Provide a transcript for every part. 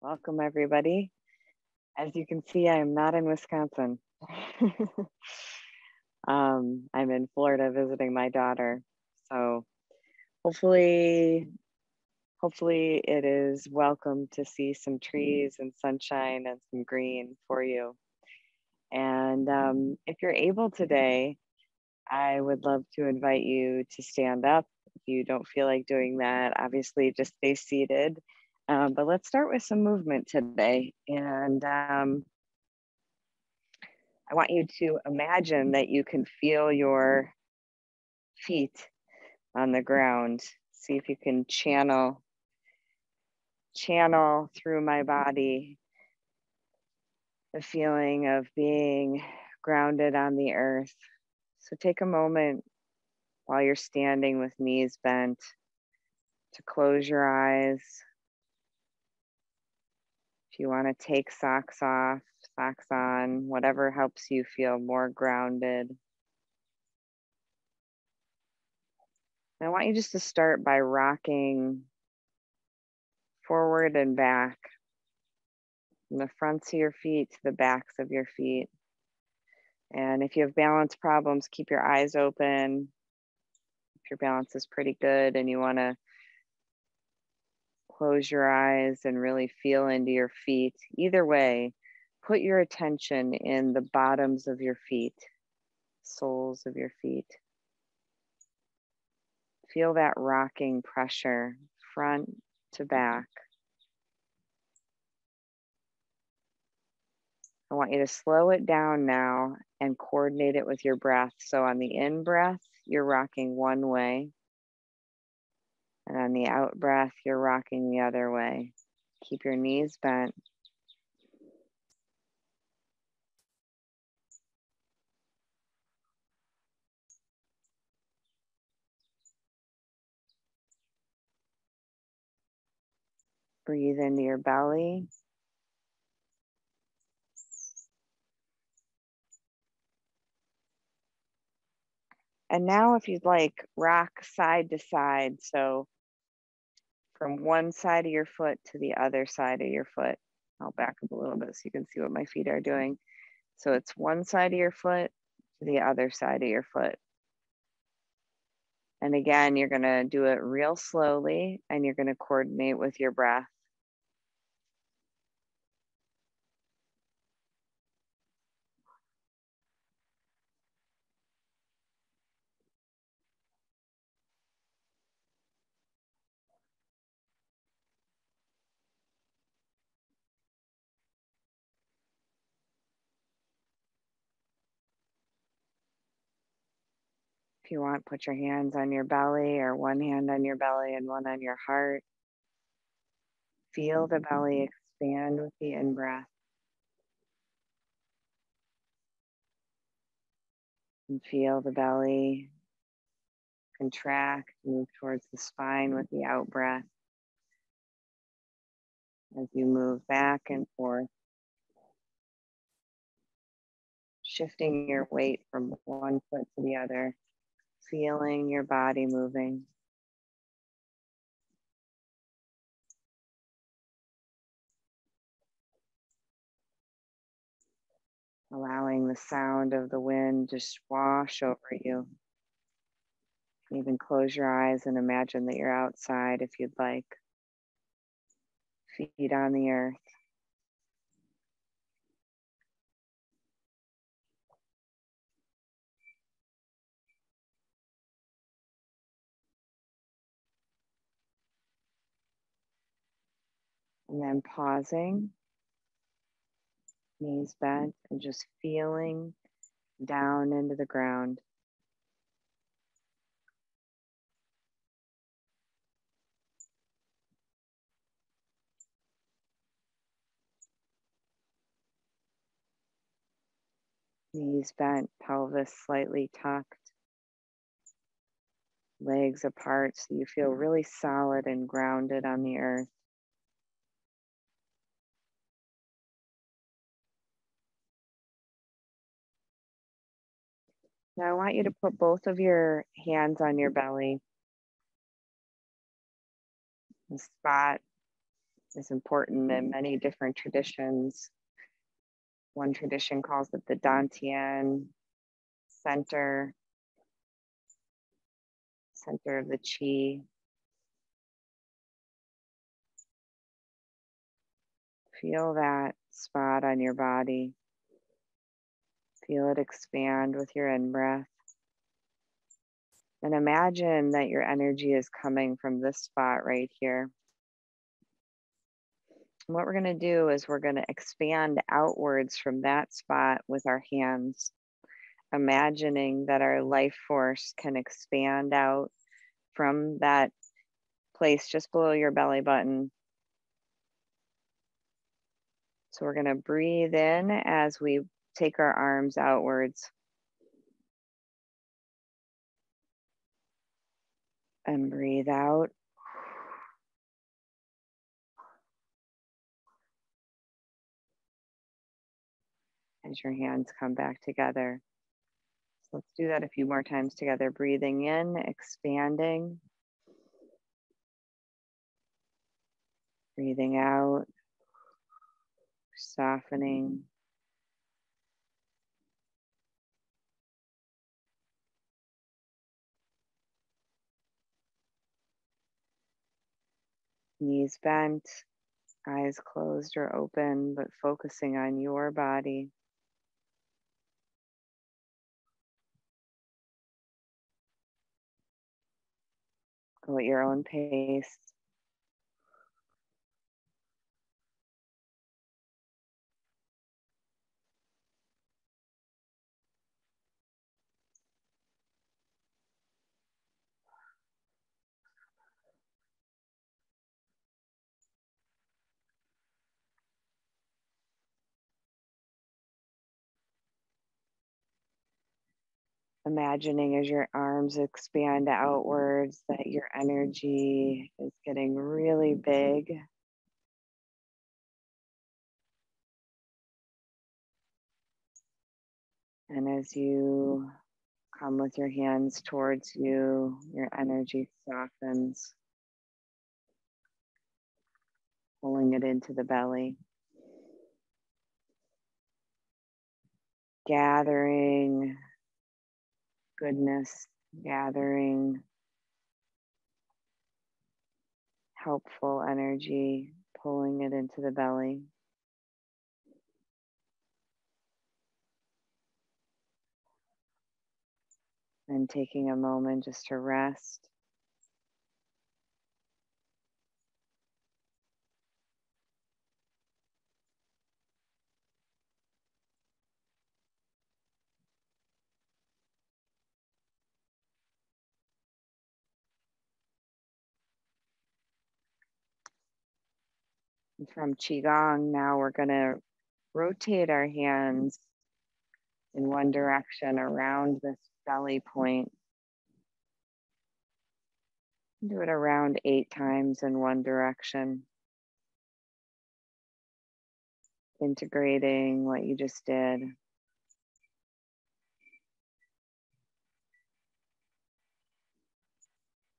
Welcome, everybody. As you can see, I am not in Wisconsin. I'm in Florida visiting my daughter. So hopefully it is welcome to see some trees and sunshine and some green for you. And if you're able today, I would love to invite you to stand up. If you don't feel like doing that, obviously just stay seated. But let's start with some movement today. And I want you to imagine that you can feel your feet on the ground. See if you can channel through my body the feeling of being grounded on the earth. So take a moment while you're standing with knees bent to close your eyes. If you want to take socks off, socks on, whatever helps you feel more grounded. And I want you just to start by rocking forward and back, from the fronts of your feet to the backs of your feet. And if you have balance problems, keep your eyes open. If your balance is pretty good and you want to close your eyes and really feel into your feet, either way, put your attention in the bottoms of your feet, soles of your feet. Feel that rocking pressure, front to back. I want you to slow it down now and coordinate it with your breath. So on the in breath, you're rocking one way. And on the out breath, you're rocking the other way. Keep your knees bent. Breathe into your belly. And now if you'd like, rock side to side. So from one side of your foot to the other side of your foot. I'll back up a little bit so you can see what my feet are doing. So it's one side of your foot to the other side of your foot. And again, you're gonna do it real slowly and you're gonna coordinate with your breath. If you want, put your hands on your belly or one hand on your belly and one on your heart. Feel the belly expand with the in-breath. And feel the belly contract, move towards the spine with the out-breath. As you move back and forth, shifting your weight from one foot to the other, feeling your body moving. Allowing the sound of the wind to wash over you. Even close your eyes and imagine that you're outside if you'd like. Feet on the earth. And then pausing, knees bent, and just feeling down into the ground. Knees bent, pelvis slightly tucked, legs apart so you feel really solid and grounded on the earth. Now I want you to put both of your hands on your belly, the spot is important in many different traditions. One tradition calls it the Dantian center of the chi. Feel that spot on your body. Feel it expand with your in-breath. And imagine that your energy is coming from this spot right here. And what we're going to do is we're going to expand outwards from that spot with our hands, imagining that our life force can expand out from that place just below your belly button. So we're going to breathe in as we take our arms outwards. And breathe out. As your hands come back together. So let's do that a few more times together. Breathing in, expanding. Breathing out, softening. Knees bent, eyes closed or open, but focusing on your body. Go at your own pace. Imagining as your arms expand outwards that your energy is getting really big. And as you come with your hands towards you, your energy softens, pulling it into the belly. Gathering goodness, gathering helpful energy, pulling it into the belly. And taking a moment just to rest. And from Qigong, now we're going to rotate our hands in one direction around this belly point. Do it around 8 times in one direction. Integrating what you just did.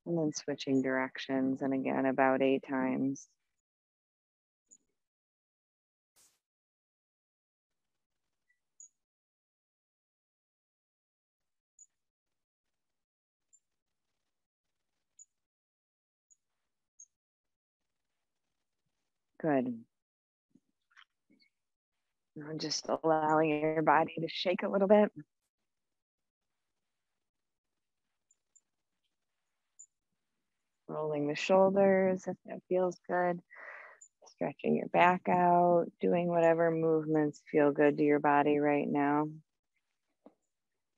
And then switching directions, and again about 8 times. Good. Now just allowing your body to shake a little bit. Rolling the shoulders if that feels good. Stretching your back out, doing whatever movements feel good to your body right now.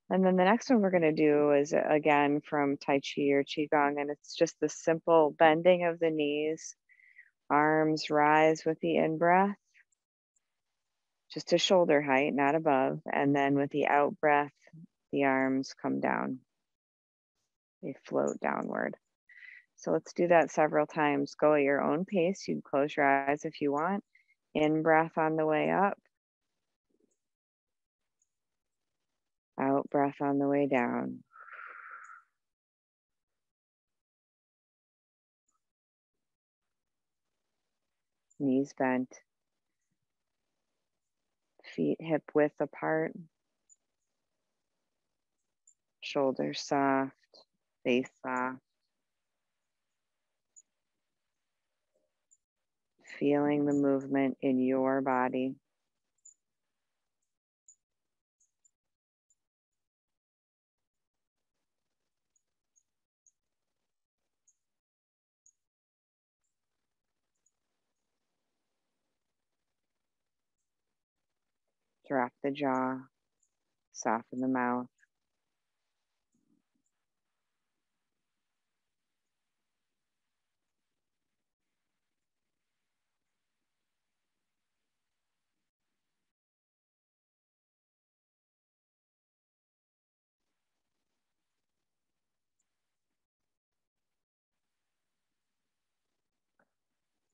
And then the next one we're going to do is again from Tai Chi or Qigong, and it's just the simple bending of the knees. Arms rise with the in-breath, just to shoulder height, not above. And then with the out-breath, the arms come down. They float downward. So let's do that several times. Go at your own pace. You can close your eyes if you want. In-breath on the way up. Out-breath on the way down. Knees bent, feet hip width apart, shoulders soft, face soft. Feeling the movement in your body. Drop the jaw, soften the mouth.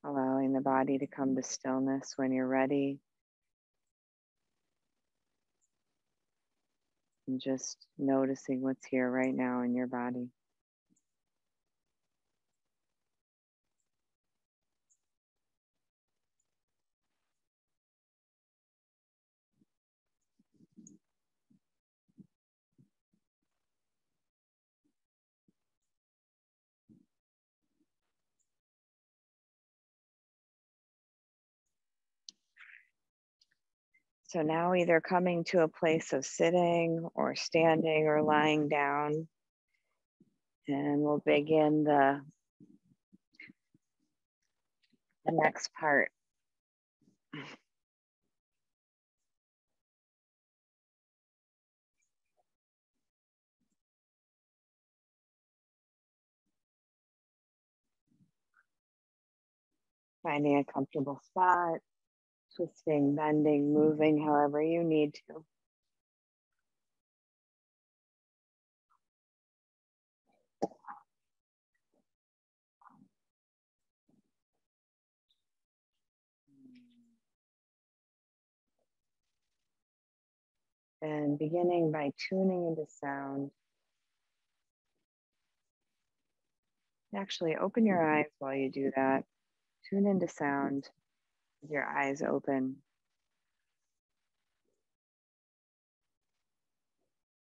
Allowing the body to come to stillness when you're ready. And just noticing what's here right now in your body. So now either coming to a place of sitting or standing or lying down. And we'll begin the next part. Finding a comfortable spot, twisting, bending, moving however you need to. And beginning by tuning into sound. Actually, open your eyes while you do that. Tune into sound with your eyes open.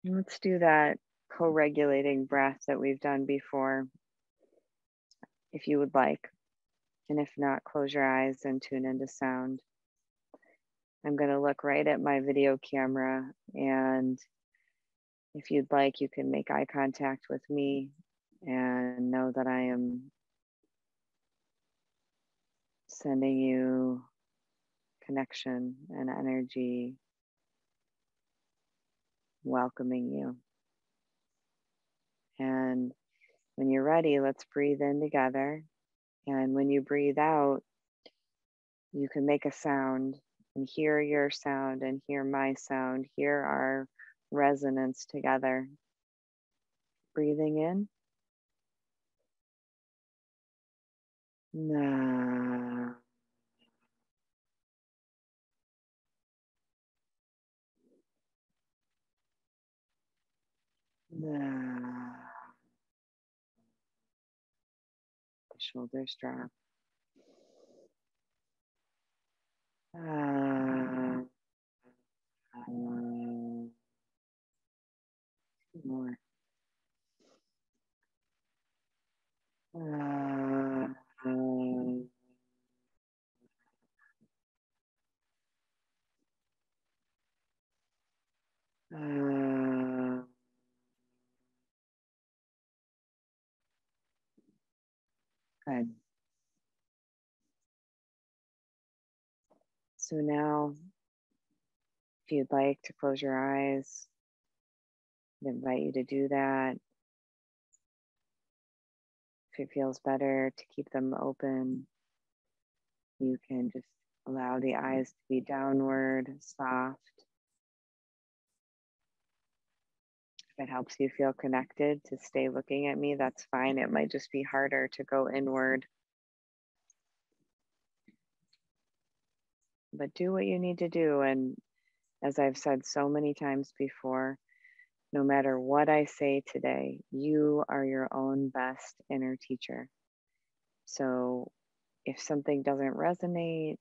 And let's do that co-regulating breath that we've done before, if you would like. And if not, close your eyes and tune into sound. I'm going to look right at my video camera, and if you'd like, you can make eye contact with me and know that I am sending you connection and energy, welcoming you. And when you're ready, let's breathe in together. And when you breathe out, you can make a sound and hear your sound and hear my sound, hear our resonance together. Breathing in. Na. Na. The shoulders drop. More. Good. So now, if you'd like to close your eyes, I invite you to do that. If it feels better to keep them open, you can just allow the eyes to be downward, soft. If it helps you feel connected to stay looking at me, that's fine. It might just be harder to go inward. But do what you need to do. And as I've said so many times before, no matter what I say today, you are your own best inner teacher. So if something doesn't resonate,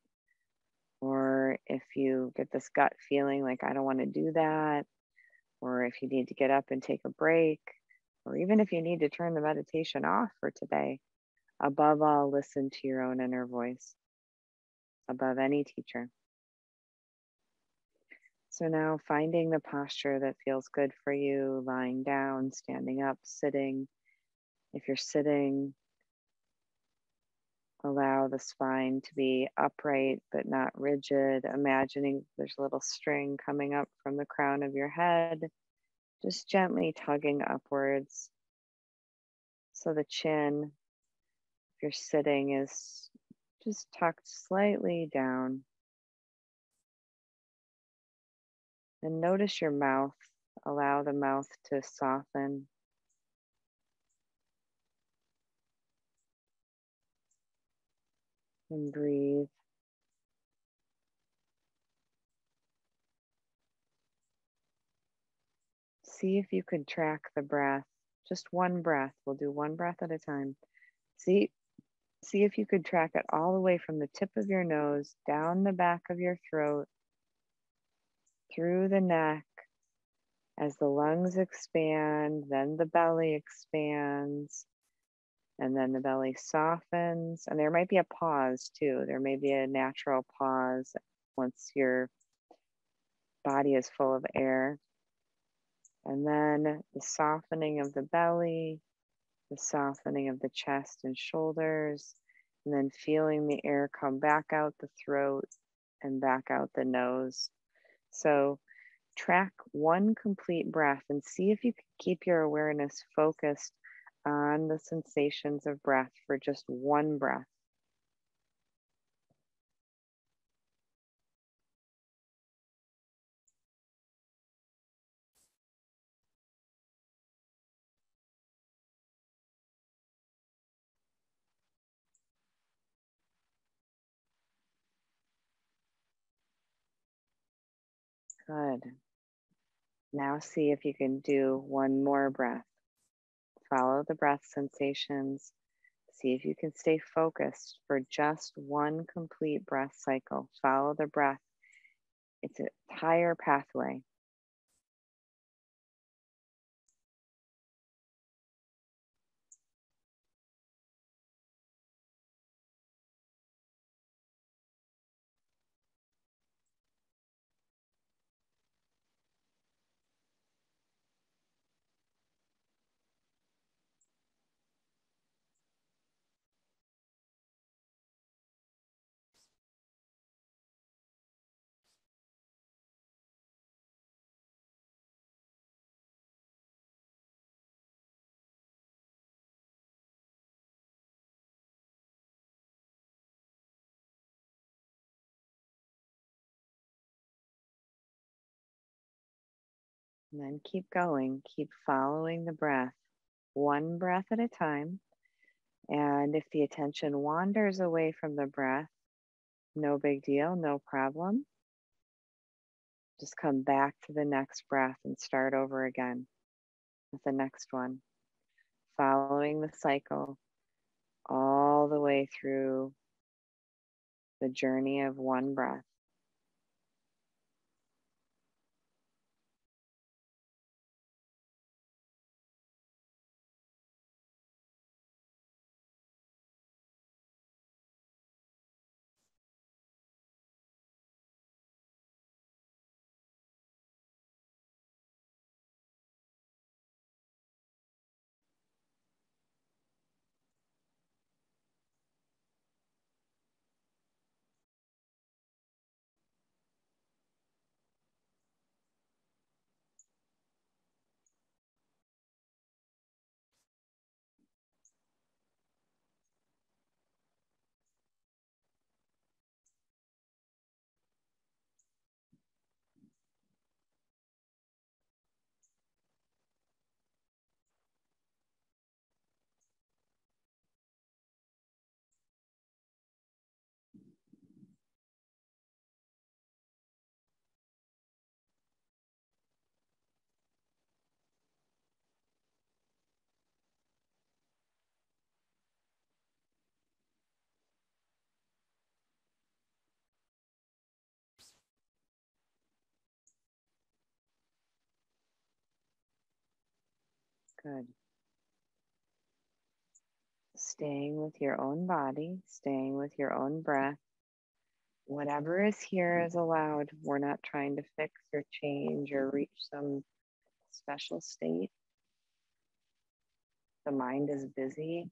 or if you get this gut feeling like, I don't want to do that, or if you need to get up and take a break, or even if you need to turn the meditation off for today, above all, listen to your own inner voice above any teacher. So now finding the posture that feels good for you, lying down, standing up, sitting. If you're sitting, allow the spine to be upright but not rigid, imagining there's a little string coming up from the crown of your head, just gently tugging upwards. So the chin, if you're sitting, is just tucked slightly down. And notice your mouth. Allow the mouth to soften. And breathe. See if you could track the breath. Just one breath. We'll do one breath at a time. See if you could track it all the way from the tip of your nose, down the back of your throat, through the neck. As the lungs expand, then the belly expands, and then the belly softens. And there might be a pause too. There may be a natural pause once your body is full of air. And then the softening of the belly, the softening of the chest and shoulders, and then feeling the air come back out the throat and back out the nose. So track one complete breath and see if you can keep your awareness focused on the sensations of breath for just one breath. Good. Now see if you can do one more breath. Follow the breath sensations. See if you can stay focused for just one complete breath cycle. Follow the breath. It's an entire pathway. And then keep going. Keep following the breath, one breath at a time. And if the attention wanders away from the breath, no big deal, no problem. Just come back to the next breath and start over again with the next one, following the cycle all the way through the journey of one breath. Good. Staying with your own body, staying with your own breath. Whatever is here is allowed. We're not trying to fix or change or reach some special state. The mind is busy.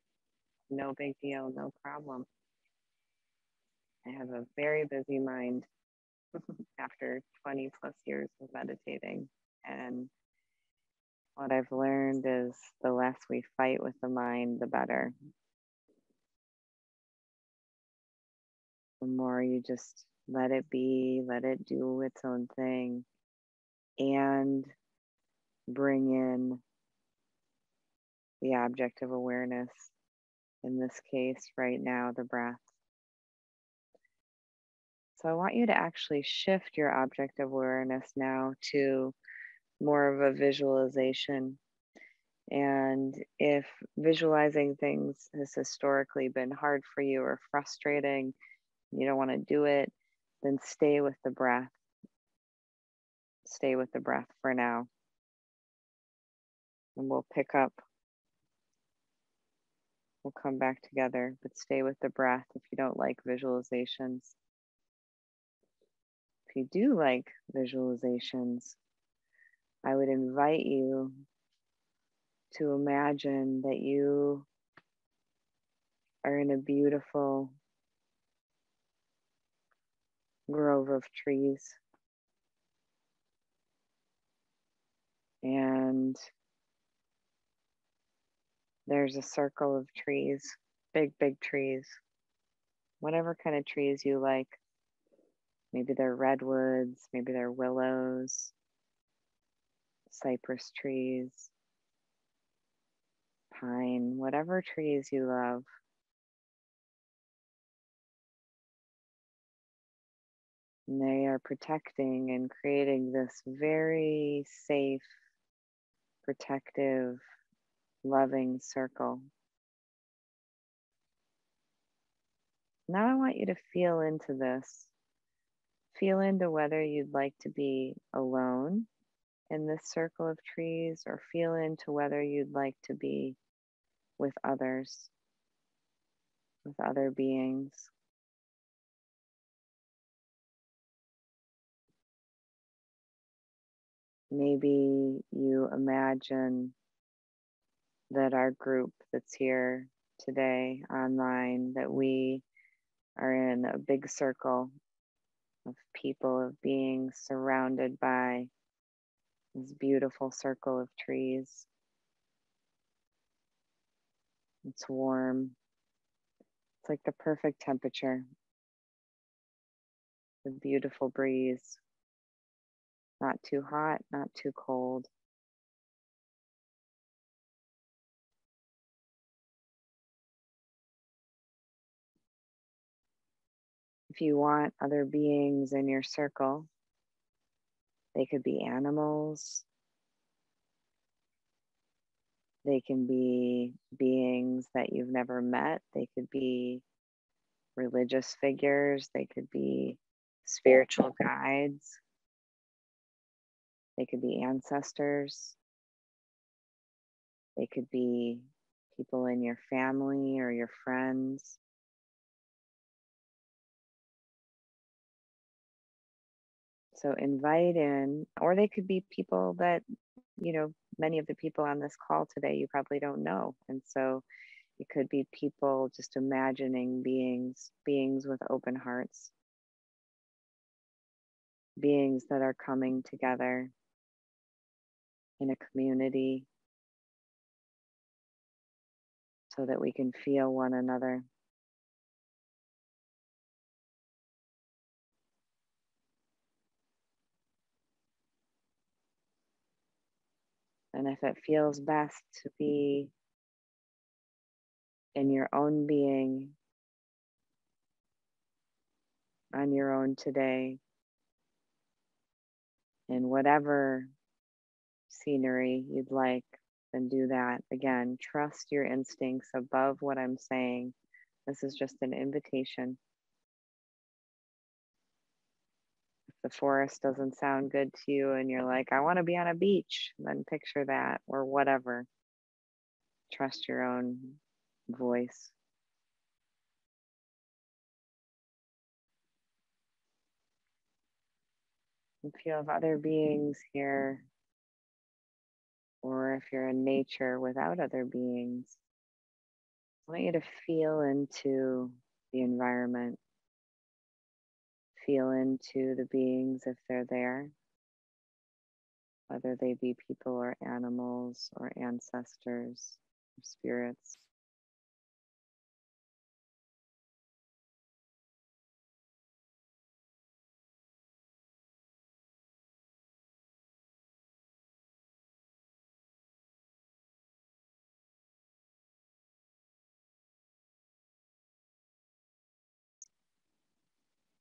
No big deal, no problem. I have a very busy mind after 20 plus years of meditating. And what I've learned is the less we fight with the mind, the better. The more you just let it be, let it do its own thing, and bring in the object of awareness. In this case, right now, the breath. So I want you to actually shift your object of awareness now to more of a visualization. And if visualizing things has historically been hard for you or frustrating, you don't want to do it, then stay with the breath. Stay with the breath for now. And we'll pick up. We'll come back together, but stay with the breath if you don't like visualizations. If you do like visualizations, I would invite you to imagine that you are in a beautiful grove of trees. And there's a circle of trees, big, big trees, whatever kind of trees you like. Maybe they're redwoods, maybe they're willows, cypress trees, pine, whatever trees you love. And they are protecting and creating this very safe, protective, loving circle. Now I want you to feel into this. Feel into whether you'd like to be alone in this circle of trees, or feel into whether you'd like to be with others, with other beings. Maybe you imagine that our group that's here today online, that we are in a big circle of people, of beings surrounded by this beautiful circle of trees. It's warm. It's like the perfect temperature. The beautiful breeze. Not too hot, not too cold. If you want other beings in your circle, they could be animals. They can be beings that you've never met. They could be religious figures. They could be spiritual guides. They could be ancestors. They could be people in your family or your friends. So invite in, or they could be people that, many of the people on this call today you probably don't know. And so it could be people just imagining beings with open hearts, beings that are coming together in a community so that we can feel one another. And if it feels best to be in your own being, on your own today, in whatever scenery you'd like, then do that. Again, trust your instincts above what I'm saying. This is just an invitation. If the forest doesn't sound good to you and you're like, I want to be on a beach, then picture that, or whatever. trust your own voice. If you have other beings here, or if you're in nature without other beings, I want you to feel into the environment, feel into the beings if they're there, whether they be people or animals or ancestors or spirits.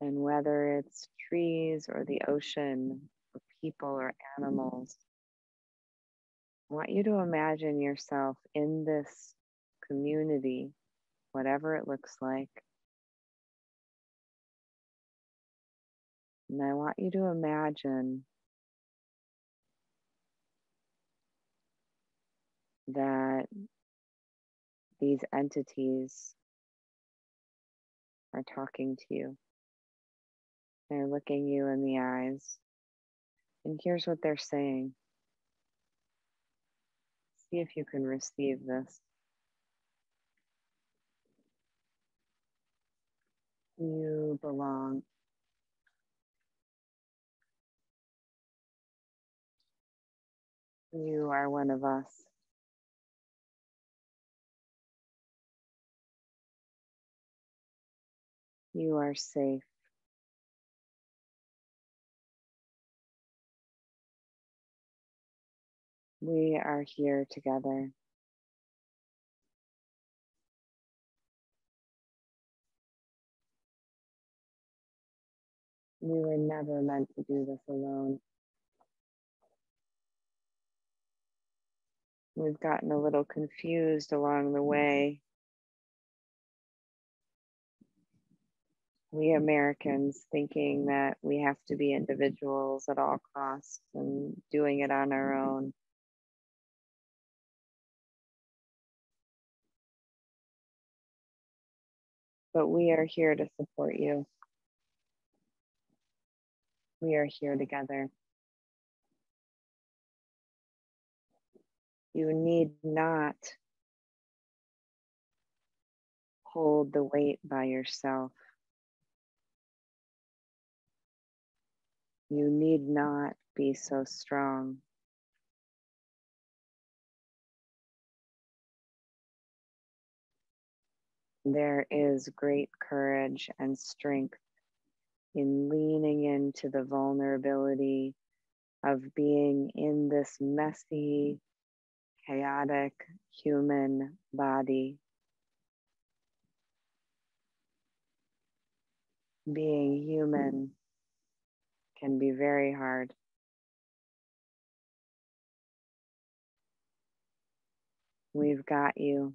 And whether it's trees or the ocean or people or animals, I want you to imagine yourself in this community, whatever it looks like. And I want you to imagine that these entities are talking to you. They're looking you in the eyes. And here's what they're saying. See if you can receive this. You belong. You are one of us. You are safe. We are here together. We were never meant to do this alone. We've gotten a little confused along the way. We Americans thinking that we have to be individuals at all costs and doing it on our own. But we are here to support you. We are here together. You need not hold the weight by yourself. You need not be so strong. There is great courage and strength in leaning into the vulnerability of being in this messy, chaotic human body. Being human can be very hard. We've got you.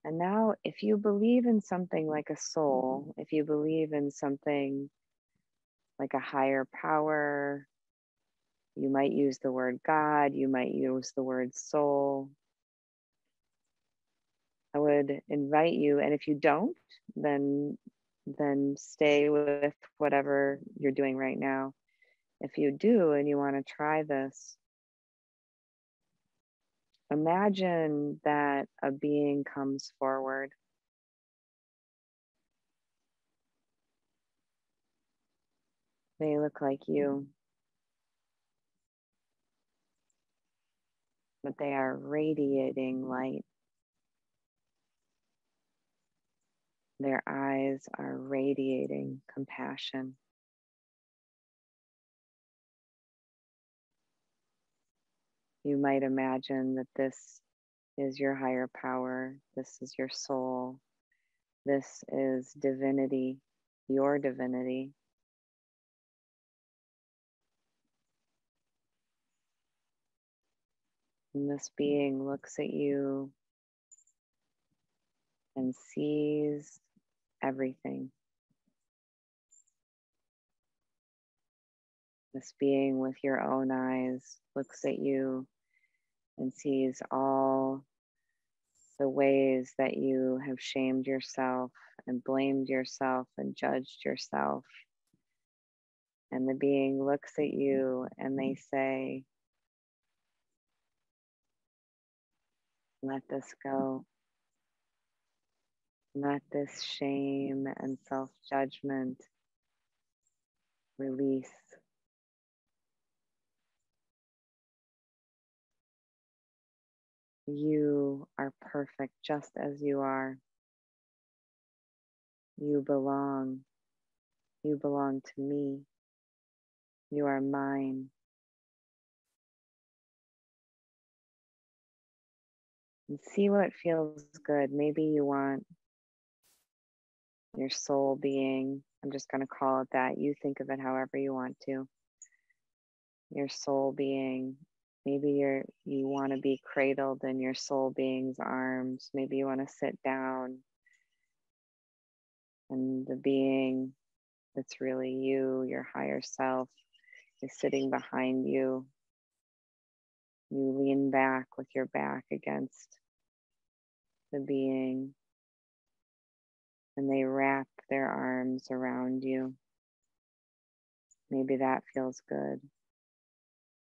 And now, if you believe in something like a soul, if you believe in something like a higher power, you might use the word God, you might use the word soul. I would invite you, and if you don't, then stay with whatever you're doing right now. If you do and you want to try this, imagine that a being comes forward. They look like you, but they are radiating light. Their eyes are radiating compassion. You might imagine that this is your higher power. This is your soul. This is divinity, your divinity. And this being looks at you and sees everything. This being with your own eyes looks at you and sees all the ways that you have shamed yourself and blamed yourself and judged yourself. And the being looks at you and they say, let this go. Let this shame and self-judgment release. You are perfect just as you are. You belong. You belong to me. You are mine. And see what feels good. Maybe you want your soul being, I'm just going to call it that. You think of it however you want to. Your soul being, maybe you want to be cradled in your soul being's arms. Maybe you want to sit down and the being that's really you, your higher self, is sitting behind you. You lean back with your back against the being, and they wrap their arms around you. Maybe that feels good.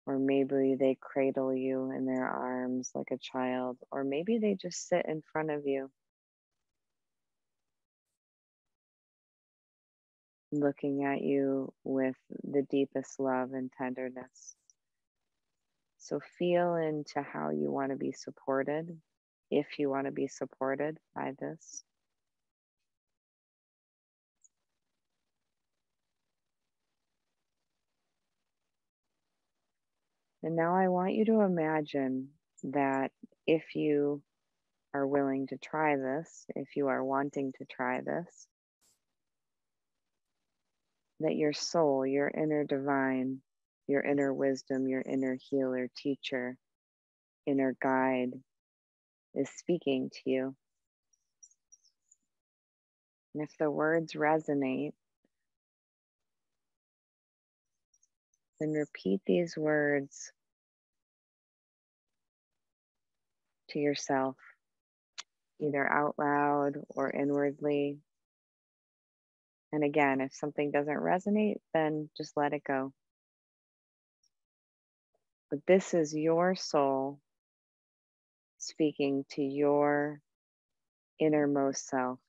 Or maybe they cradle you in their arms like a child, or maybe they just sit in front of you, looking at you with the deepest love and tenderness. So feel into how you want to be supported, if you want to be supported by this. And now I want you to imagine that if you are willing to try this, if you are wanting to try this, that your soul, your inner divine, your inner wisdom, your inner healer, teacher, inner guide is speaking to you. And if the words resonate, then repeat these words to yourself, either out loud or inwardly. And again, if something doesn't resonate, then just let it go. But this is your soul speaking to your innermost self.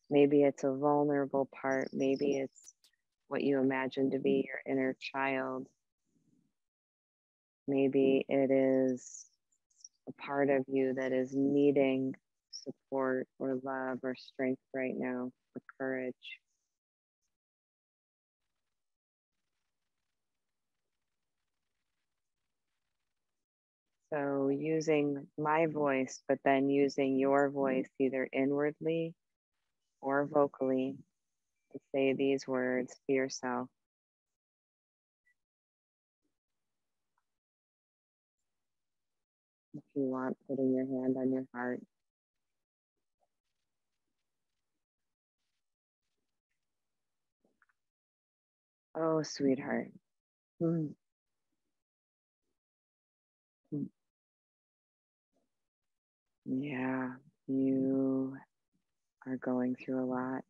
Maybe it's a vulnerable part. Maybe it's what you imagine to be your inner child. Maybe it is a part of you that is needing support or love or strength right now, or courage. So using my voice, but then using your voice either inwardly or vocally to say these words to yourself. If you want, putting your hand on your heart. Oh, sweetheart. Mm. Mm. Yeah, you are going through a lot.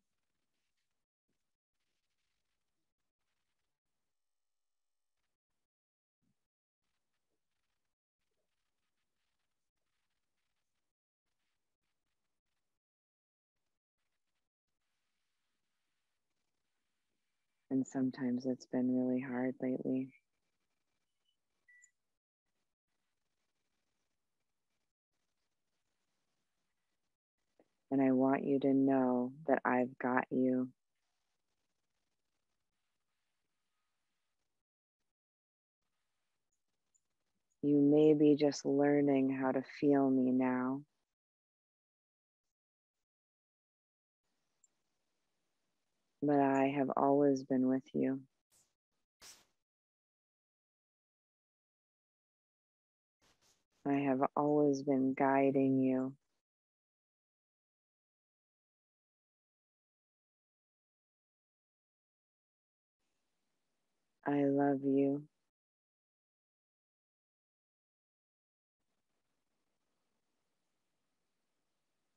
And sometimes it's been really hard lately. And I want you to know that I've got you. You may be just learning how to feel me now. But I have always been with you. I have always been guiding you. I love you.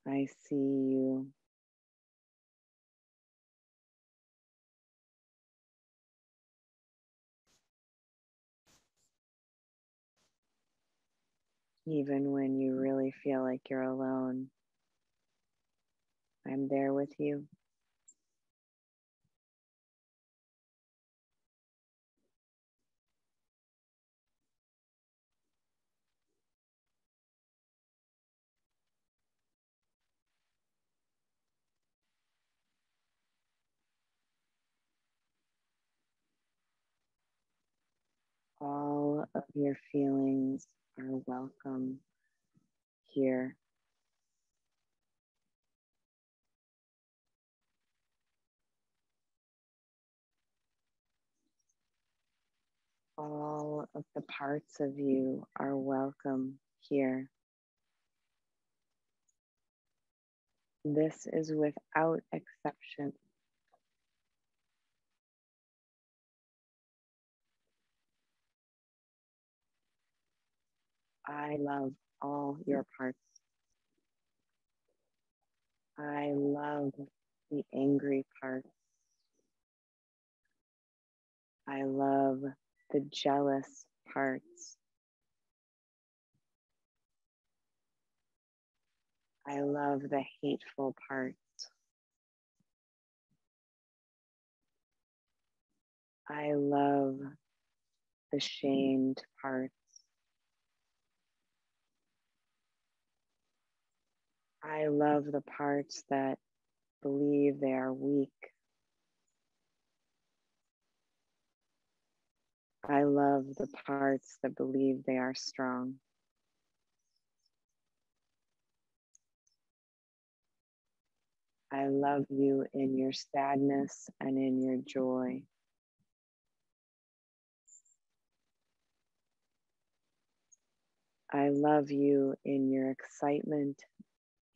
I see you. Even when you really feel like you're alone, I'm there with you. All of your feelings are welcome here. All of the parts of you are welcome here. This is without exception. I love all your parts. I love the angry parts. I love the jealous parts. I love the hateful parts. I love the shamed parts. I love the parts that believe they are weak. I love the parts that believe they are strong. I love you in your sadness and in your joy. I love you in your excitement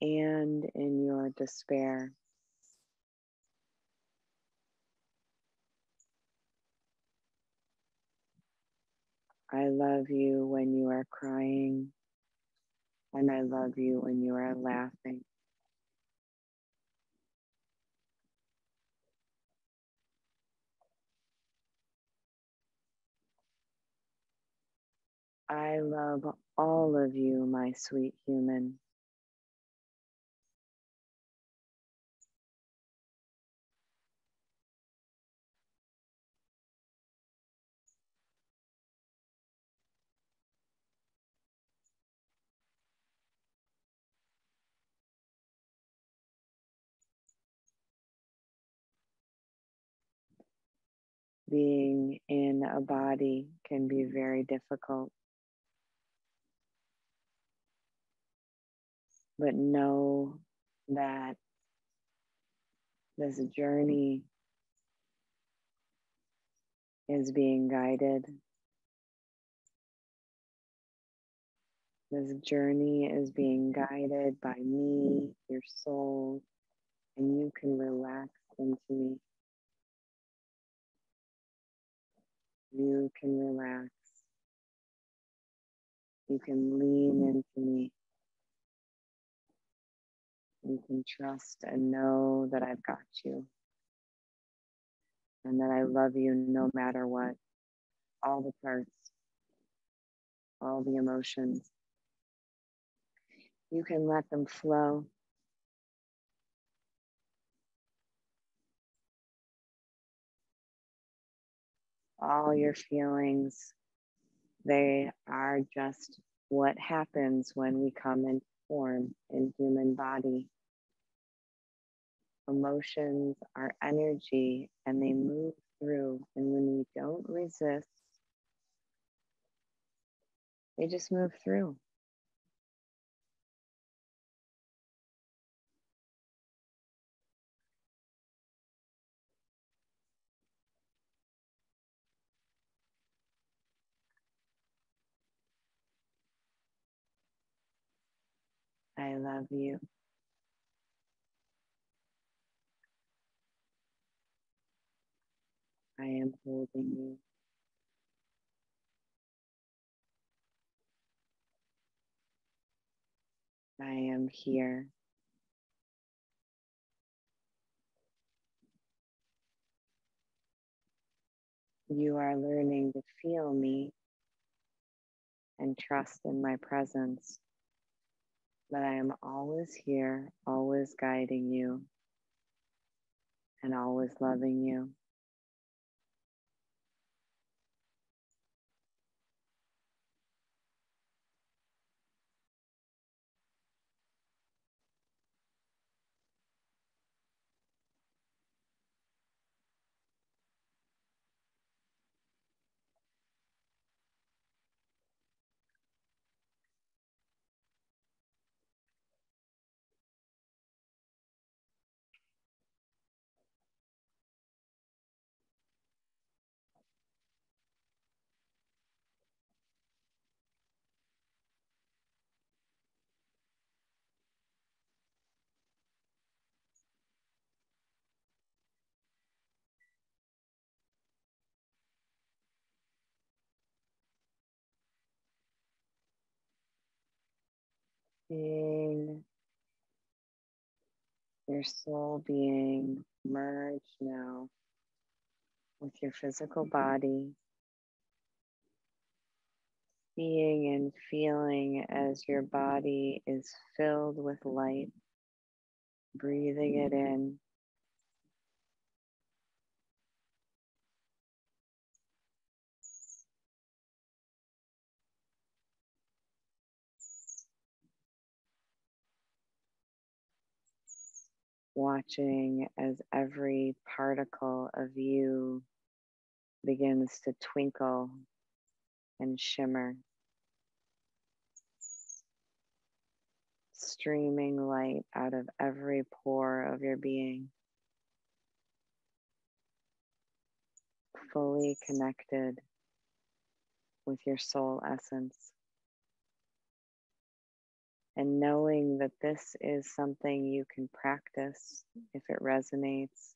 and in your despair. I love you when you are crying, and I love you when you are laughing. I love all of you, my sweet human. Being in a body can be very difficult, but know that this journey is being guided. This journey is being guided by me, your soul, and you can relax into me. You can relax. You can lean into me. You can trust and know that I've got you and that I love you no matter what. All the parts, all the emotions. You can let them flow. All your feelings, they are just what happens when we come into form in human body. Emotions are energy and they move through. And when we don't resist, they just move through. I love you. I am holding you. I am here. You are learning to feel me and trust in my presence, that I am always here, always guiding you, and always loving you. Seeing your soul being merged now with your physical body, seeing and feeling as your body is filled with light, breathing it in, watching as every particle of you begins to twinkle and shimmer, streaming light out of every pore of your being, fully connected with your soul essence. And knowing that this is something you can practice if it resonates.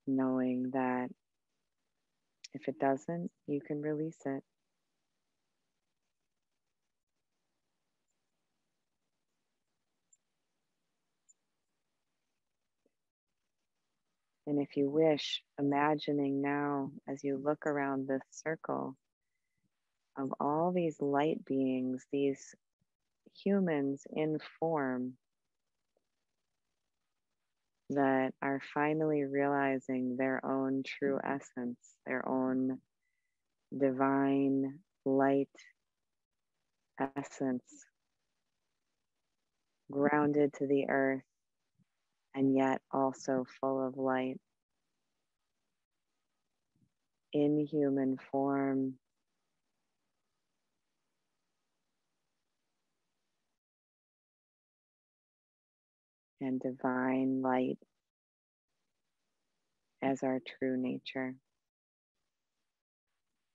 Knowing that if it doesn't, you can release it. And if you wish, imagining now as you look around this circle of all these light beings, these humans in form that are finally realizing their own true essence, their own divine light essence, grounded to the earth and yet also full of light, in human form, and divine light as our true nature.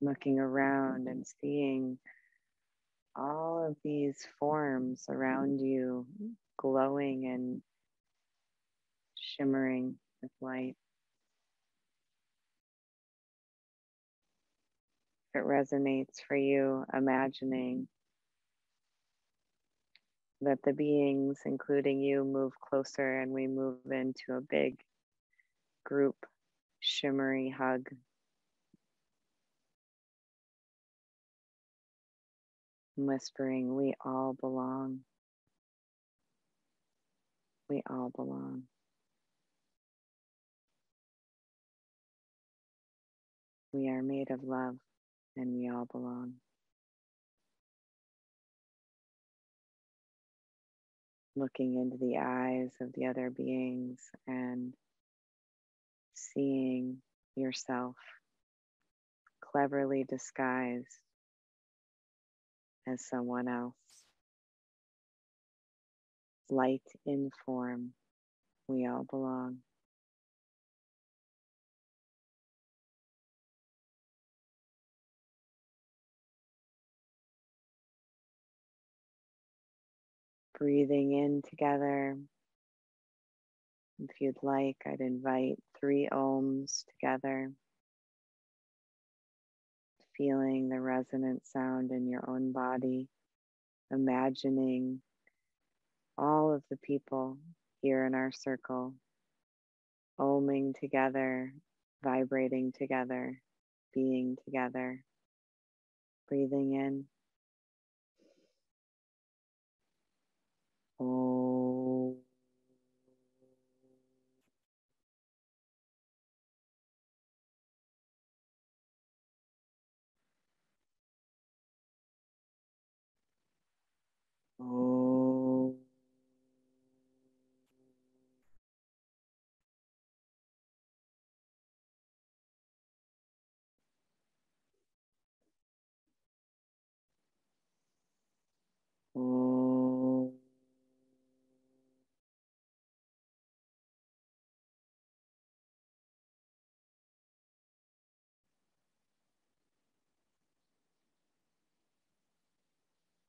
Looking around and seeing all of these forms around you glowing and shimmering with light. If it resonates for you, imagining that the beings, including you, move closer and we move into a big group shimmery hug. Whispering, we all belong. We all belong. We are made of love and we all belong. Looking into the eyes of the other beings and seeing yourself cleverly disguised as someone else. Light in form, we all belong. Breathing in together. If you'd like, I'd invite 3 ohms together. feeling the resonant sound in your own body, imagining all of the people here in our circle, oming together, vibrating together, being together, breathing in. Oh. Oh. Oh.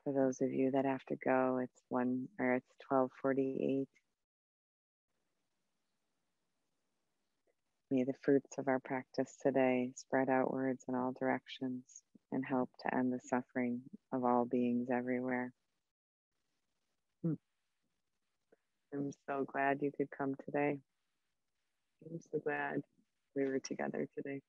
For those of you that have to go, it's 12:48. May the fruits of our practice today spread outwards in all directions and help to end the suffering of all beings everywhere. I'm so glad you could come today. I'm so glad we were together today.